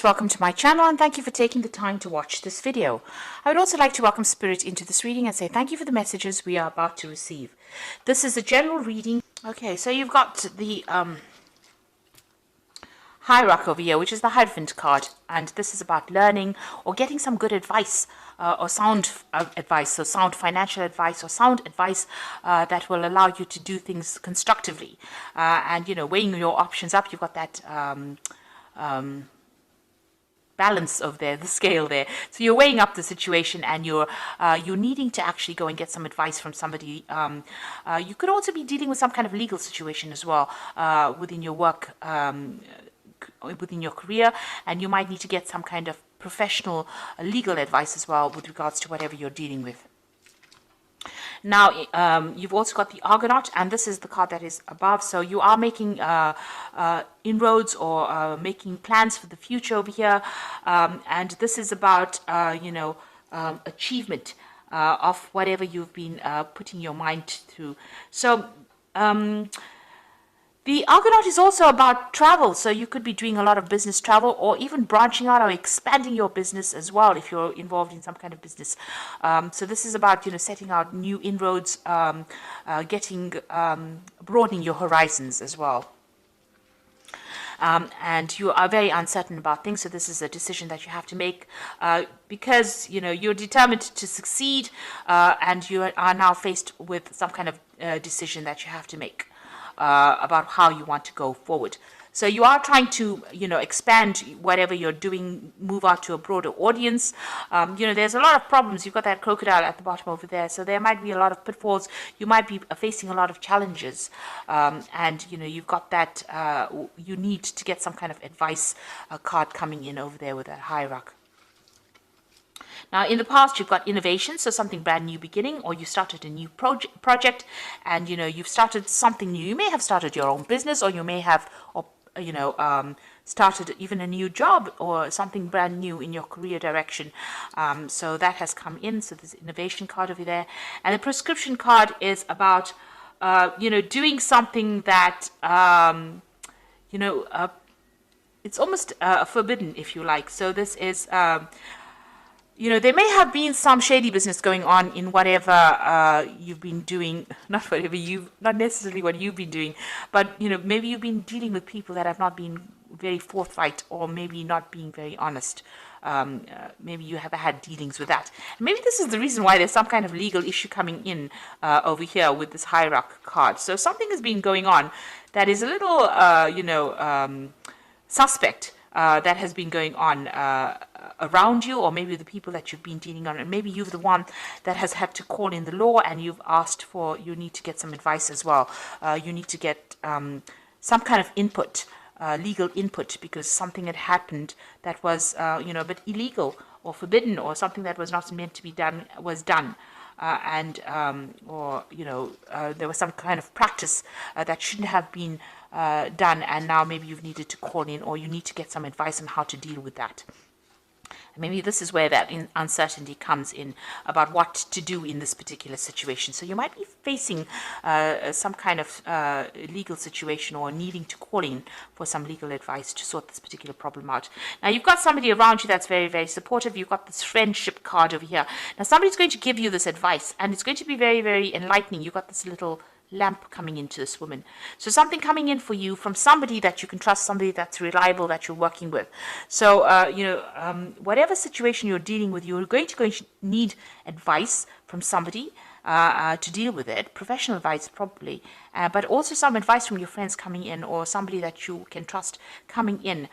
Welcome to my channel and thank you for taking the time to watch this video. I would also like to welcome Spirit into this reading and say thank you for the messages we are about to receive. This is a general reading. Okay, so you've got the Hierarch over here, which is the Hierophant card, and this is about learning or getting some good advice or sound advice, so sound financial advice or sound advice that will allow you to do things constructively. And, you know, weighing your options up, you've got that balance of the scale there. So you're weighing up the situation and you're needing to actually go and get some advice from somebody. You could also be dealing with some kind of legal situation as well within your work, within your career, and you might need to get some kind of professional legal advice as well with regards to whatever you're dealing with. Now, you've also got the Argonaut, and this is the card that is above. So you are making inroads or making plans for the future over here. And this is about, achievement of whatever you've been putting your mind to. So the Argonaut is also about travel, so you could be doing a lot of business travel or even branching out or expanding your business as well if you're involved in some kind of business. So this is about, setting out new inroads, broadening your horizons as well. And you are very uncertain about things, so this is a decision that you have to make because, you're determined to succeed and you are now faced with some kind of decision that you have to make. About how you want to go forward. So you are trying to, expand whatever you're doing, move out to a broader audience. There's a lot of problems. You've got that crocodile at the bottom over there. So there might be a lot of pitfalls. You might be facing a lot of challenges. And, you've got that, you need to get some kind of advice card coming in over there with that hierarch. Now, in the past, you've got innovation, so something brand new beginning, or you started a new project, and, you've started something new. You may have started your own business, or you may have, started even a new job or something brand new in your career direction. So that has come in. So there's innovation card over there. And the prescription card is about, doing something that, it's almost forbidden, if you like. So this is... there may have been some shady business going on in whatever you've been doing, not necessarily what you've been doing, but, maybe you've been dealing with people that have not been very forthright or maybe not being very honest. Maybe you have had dealings with that. And maybe this is the reason why there's some kind of legal issue coming in over here with this hierarch card. So something has been going on that is a little, suspect. That has been going on around you, or maybe the people that you've been dealing on, and maybe you're the one that has had to call in the law and you've asked for, you need to get some advice as well. You need to get some kind of input, legal input, because something had happened that was, a bit illegal or forbidden, or something that was not meant to be done was done. There was some kind of practice that shouldn't have been done, and now maybe you've needed to call in, or you need to get some advice on how to deal with that. And maybe this is where that uncertainty comes in about what to do in this particular situation. So you might be facing some kind of legal situation or needing to call in for some legal advice to sort this particular problem out. Now, you've got somebody around you that's very, very supportive. You've got this friendship card over here. Now, somebody's going to give you this advice, and it's going to be very, very enlightening. You've got this little lamp coming into this woman. So something coming in for you from somebody that you can trust, somebody that's reliable, that you're working with. So, whatever situation you're dealing with, you're going to need advice from somebody to deal with it, professional advice probably, but also some advice from your friends coming in, or somebody that you can trust coming in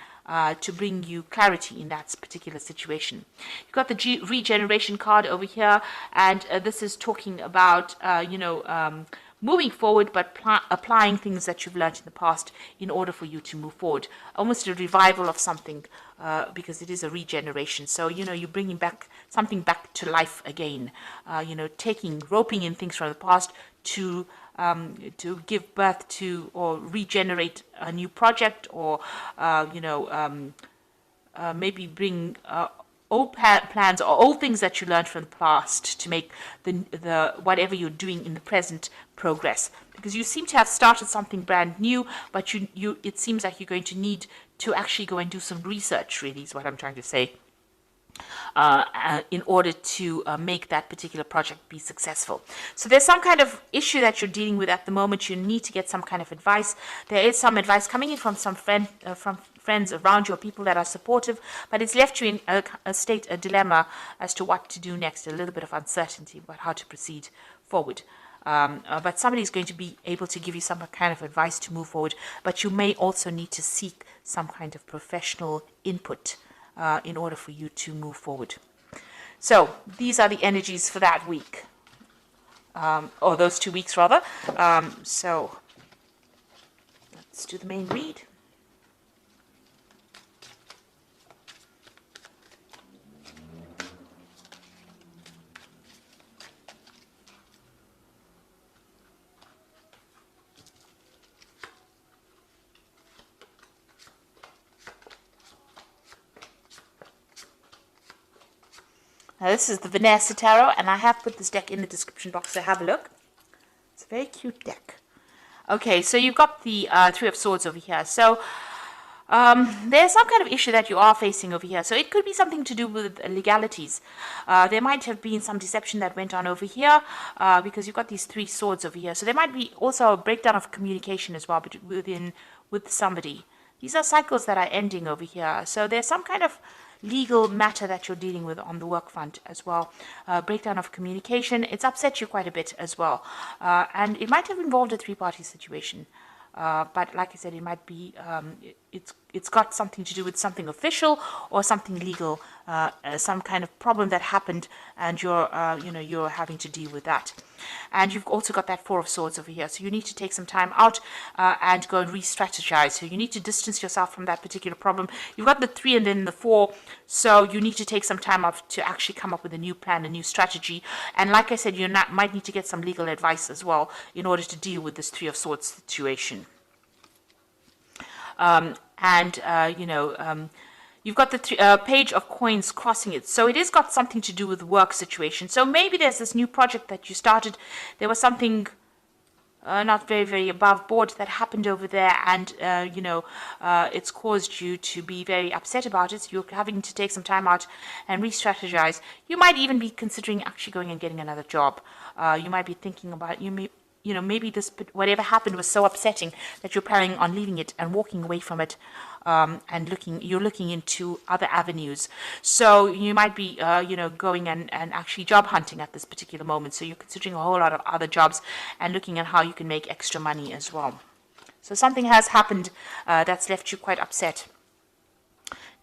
to bring you clarity in that particular situation. You've got the regeneration card over here, and this is talking about, moving forward, but applying things that you've learned in the past in order for you to move forward. Almost a revival of something, because it is a regeneration. So, you're bringing back something back to life again. Roping in things from the past to give birth to or regenerate a new project, or, maybe bring old plans or old things that you learned from the past to make the whatever you're doing in the present progress. Because you seem to have started something brand new, but it seems like you're going to need to actually go and do some research, really, is what I'm trying to say, in order to make that particular project be successful. So there's some kind of issue that you're dealing with at the moment. You need to get some kind of advice. There is some advice coming in from some friends around you, or people that are supportive, but it's left you in a dilemma as to what to do next, a little bit of uncertainty about how to proceed forward. But somebody is going to be able to give you some kind of advice to move forward, but you may also need to seek some kind of professional input in order for you to move forward. So these are the energies for that week, or those 2 weeks rather. So let's do the main read. Now this is the Vanessa Tarot, and I have put this deck in the description box, so have a look. It's a very cute deck. Okay, so you've got the Three of Swords over here. So there's some kind of issue that you are facing over here. So it could be something to do with legalities. There might have been some deception that went on over here, because you've got these three swords over here. So there might be also a breakdown of communication as well with somebody. These are cycles that are ending over here. So there's some kind of legal matter that you're dealing with on the work front as well. Breakdown of communication. It's upset you quite a bit as well. And it might have involved a three-party situation. But like I said, it might be, it's got something to do with something official or something legal, some kind of problem that happened, and you're having to deal with that. And you've also got that Four of Swords over here. So you need to take some time out and go and re-strategize. So you need to distance yourself from that particular problem. You've got the 3 and then the 4. So you need to take some time off to actually come up with a new plan, a new strategy. And like I said, might need to get some legal advice as well in order to deal with this Three of Swords situation. You've got the Page of Coins crossing it. So it has got something to do with work situation. So maybe there's this new project that you started. There was something not very, very above board that happened over there. And, it's caused you to be very upset about it. So you're having to take some time out and re-strategize. You might even be considering actually going and getting another job. You might be thinking about, maybe whatever happened was so upsetting that you're planning on leaving it and walking away from it, and you're looking into other avenues. So you might be, going and actually job hunting at this particular moment. So you're considering a whole lot of other jobs and looking at how you can make extra money as well. So something has happened that's left you quite upset.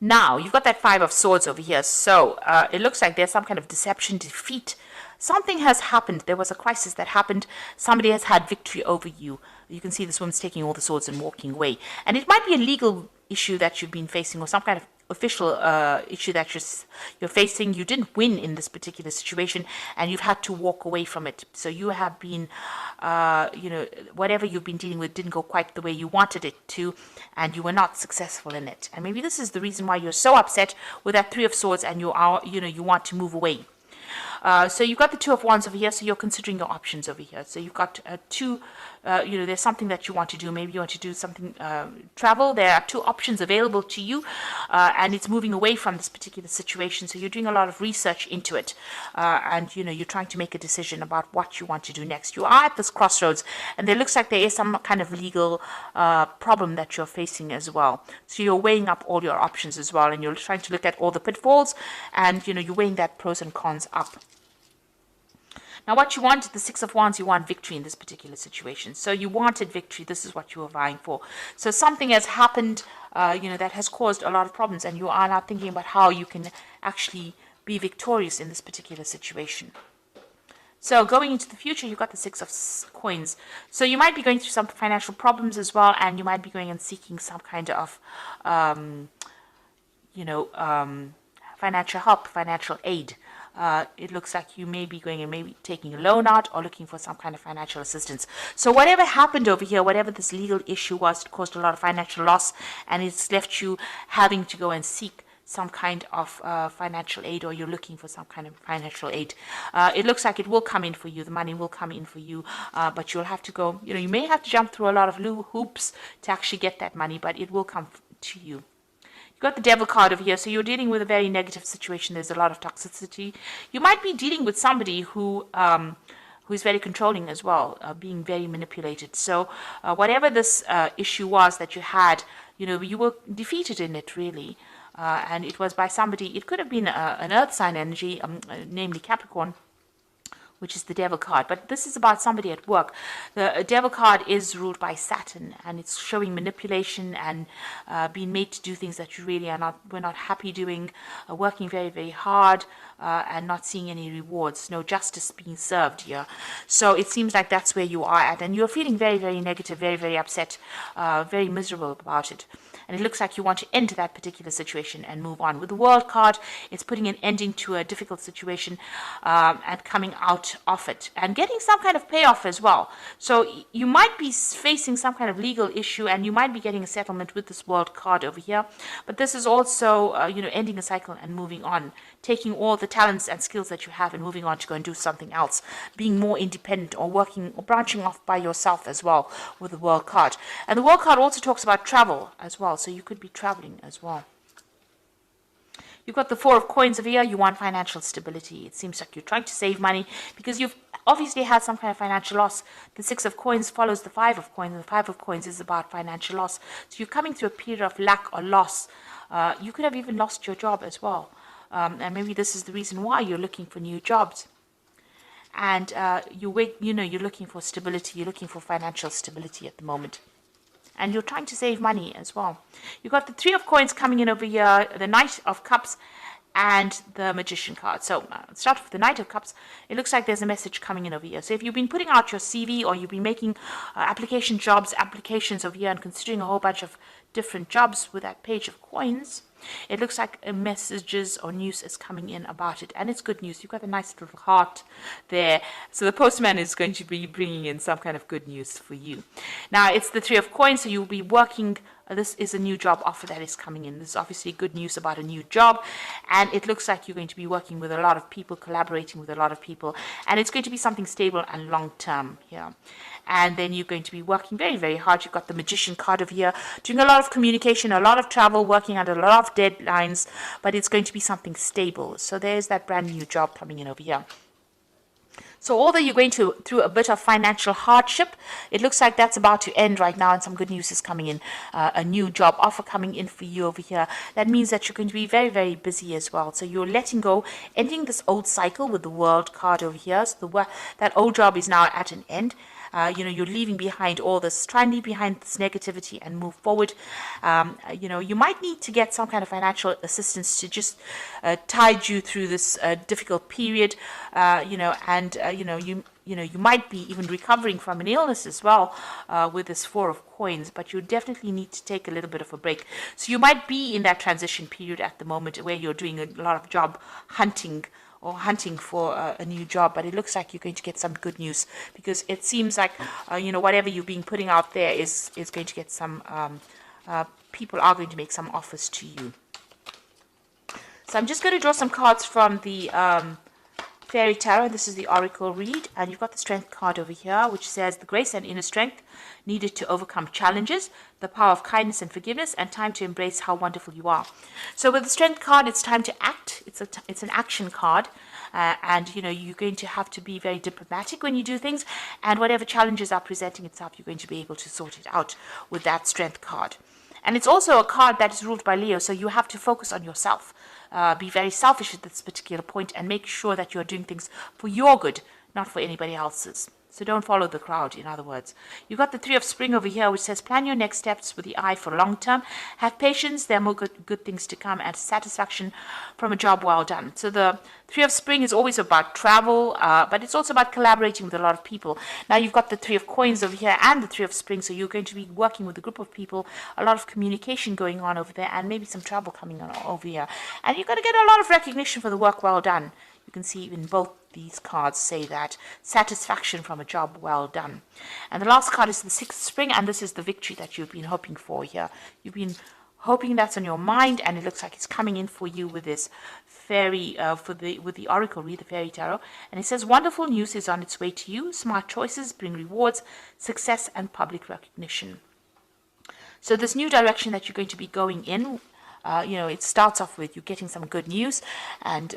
Now, you've got that Five of Swords over here. So it looks like there's some kind of deception, defeat. Something has happened. There was a crisis that happened. Somebody has had victory over you. You can see this woman's taking all the swords and walking away. And it might be a legal issue that you've been facing, or some kind of official issue that you're facing. You didn't win in this particular situation, and you've had to walk away from it. So you have been, whatever you've been dealing with didn't go quite the way you wanted it to, and you were not successful in it. And maybe this is the reason why you're so upset with that Three of Swords, and you want to move away. So you've got the Two of Wands over here, so you're considering your options over here. So you've got there's something that you want to do. Maybe you want to do something, travel. There are 2 options available to you, and it's moving away from this particular situation. So you're doing a lot of research into it, and you're trying to make a decision about what you want to do next. You are at this crossroads, and there looks like there is some kind of legal problem that you're facing as well. So you're weighing up all your options as well, and you're trying to look at all the pitfalls, and you're weighing that pros and cons up. Now, what you want, the Six of Wands, you want victory in this particular situation. So you wanted victory. This is what you were vying for. So something has happened, that has caused a lot of problems, and you are now thinking about how you can actually be victorious in this particular situation. So going into the future, you've got the Six of Coins. So you might be going through some financial problems as well, and you might be going and seeking some kind of, financial help, financial aid. It looks like you may be going and maybe taking a loan out or looking for some kind of financial assistance. So whatever happened over here, whatever this legal issue was, it caused a lot of financial loss, and it's left you having to go and seek some kind of financial aid, or you're looking for some kind of financial aid. It looks like it will come in for you. The money will come in for you, but you'll have to go, you may have to jump through a lot of hoops to actually get that money, but it will come to you. You got the Devil card over here, so you're dealing with a very negative situation. There's a lot of toxicity. You might be dealing with somebody who is very controlling as well, being very manipulated. So whatever this issue was that you had, you were defeated in it, really. And it was by somebody. It could have been an earth sign energy, namely Capricorn, which is the Devil card. But this is about somebody at work. The Devil card is ruled by Saturn, and it's showing manipulation and being made to do things that you really we're not happy doing, working very, very hard, and not seeing any rewards, no justice being served here. So it seems like that's where you are at, and you're feeling very, very negative, very, very upset, very miserable about it. And it looks like you want to end that particular situation and move on. With the World card, it's putting an ending to a difficult situation and coming out of it and getting some kind of payoff as well. So you might be facing some kind of legal issue, and you might be getting a settlement with this World card over here. But this is also, ending a cycle and moving on, taking all the talents and skills that you have and moving on to go and do something else, being more independent or working or branching off by yourself as well with the World card. And the World card also talks about travel as well. So you could be traveling as well. You've got the Four of Coins over here. You want financial stability. It seems like you're trying to save money because you've obviously had some kind of financial loss. The Six of Coins follows the Five of Coins, and the Five of Coins is about financial loss. So you're coming through a period of lack or loss. You could have even lost your job as well. And maybe this is the reason why you're looking for new jobs. And you're looking for stability. You're looking for financial stability at the moment. And you're trying to save money as well. You've got the Three of Coins coming in over here, the Knight of Cups, and the Magician card. So let's start with the Knight of Cups. It looks like there's a message coming in over here. So if you've been putting out your CV, or you've been making applications over here and considering a whole bunch of different jobs with that Page of Coins, it looks like messages or news is coming in about it, and it's good news. You've got a nice little heart there. So the postman is going to be bringing in some kind of good news for you. Now, it's the Three of Coins, so you'll be working. This is a new job offer that is coming in. This is obviously good news about a new job, and it looks like you're going to be working with a lot of people, collaborating with a lot of people, and it's going to be something stable and long-term here. And then you're going to be working very, very hard. You've got the Magician card over here, doing a lot of communication, a lot of travel, working under a lot of deadlines, but it's going to be something stable. So there's that brand new job coming in over here. So although you're going through a bit of financial hardship, it looks like that's about to end right now, and some good news is coming in. A new job offer coming in for you over here. That means that you're going to be very, very busy as well. So you're letting go, ending this old cycle with the World card over here. So that old job is now at an end. You're leaving behind all this, trying to leave behind this negativity and move forward. You might need to get some kind of financial assistance to just tide you through this difficult period, you might be even recovering from an illness as well with this Four of Coins, but you definitely need to take a little bit of a break. So you might be in that transition period at the moment where you're doing a lot of job hunting or hunting for a new job, but it looks like you're going to get some good news, because it seems like whatever you've been putting out there is going to get some people are going to make some offers to you. So I'm just going to draw some cards from the Fairy Tarot. This is the Oracle read, and you've got the Strength card over here, which says the grace and inner strength needed to overcome challenges, the power of kindness and forgiveness, and time to embrace how wonderful you are. So with the Strength card, it's time to act. It's an action card, and you're going to have to be very diplomatic when you do things, and whatever challenges are presenting itself, you're going to be able to sort it out with that Strength card. And it's also a card that is ruled by Leo, so you have to focus on yourself. Be very selfish at this particular point and make sure that you're doing things for your good, not for anybody else's. So don't follow the crowd, in other words. You've got the Three of Spring over here, which says plan your next steps with the eye for long term. Have patience, there are more good things to come, and satisfaction from a job well done. So the Three of Spring is always about travel, but it's also about collaborating with a lot of people. Now you've got the Three of Coins over here and the Three of Spring, so you're going to be working with a group of people, a lot of communication going on over there, and maybe some travel coming on over here. And you're going to get a lot of recognition for the work well done. You can see in both these cards say that satisfaction from a job well done. And the last card is the Six of Spring, and this is the victory that you've been hoping for here. You've been hoping that's on your mind, and it looks like it's coming in for you with this fairy, with the Oracle read, the Fairy Tarot. And it says wonderful news is on its way to you. Smart choices bring rewards, success, and public recognition. So this new direction that you're going to be going in, it starts off with you getting some good news and,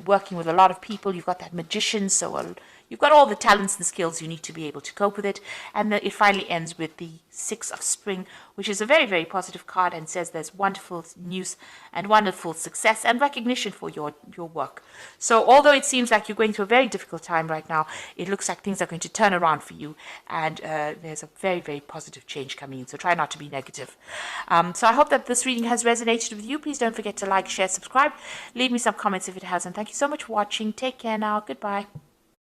working with a lot of people. You've got that magician, so you've got all the talents and skills you need to be able to cope with it. And it finally ends with the Six of Spring, which is a very, very positive card and says there's wonderful news and wonderful success and recognition for your work. So although it seems like you're going through a very difficult time right now, it looks like things are going to turn around for you, and there's a very, very positive change coming in. So try not to be negative. So I hope that this reading has resonated with you. Please don't forget to like, share, subscribe. Leave me some comments if it has. And thank you so much for watching. Take care now. Goodbye.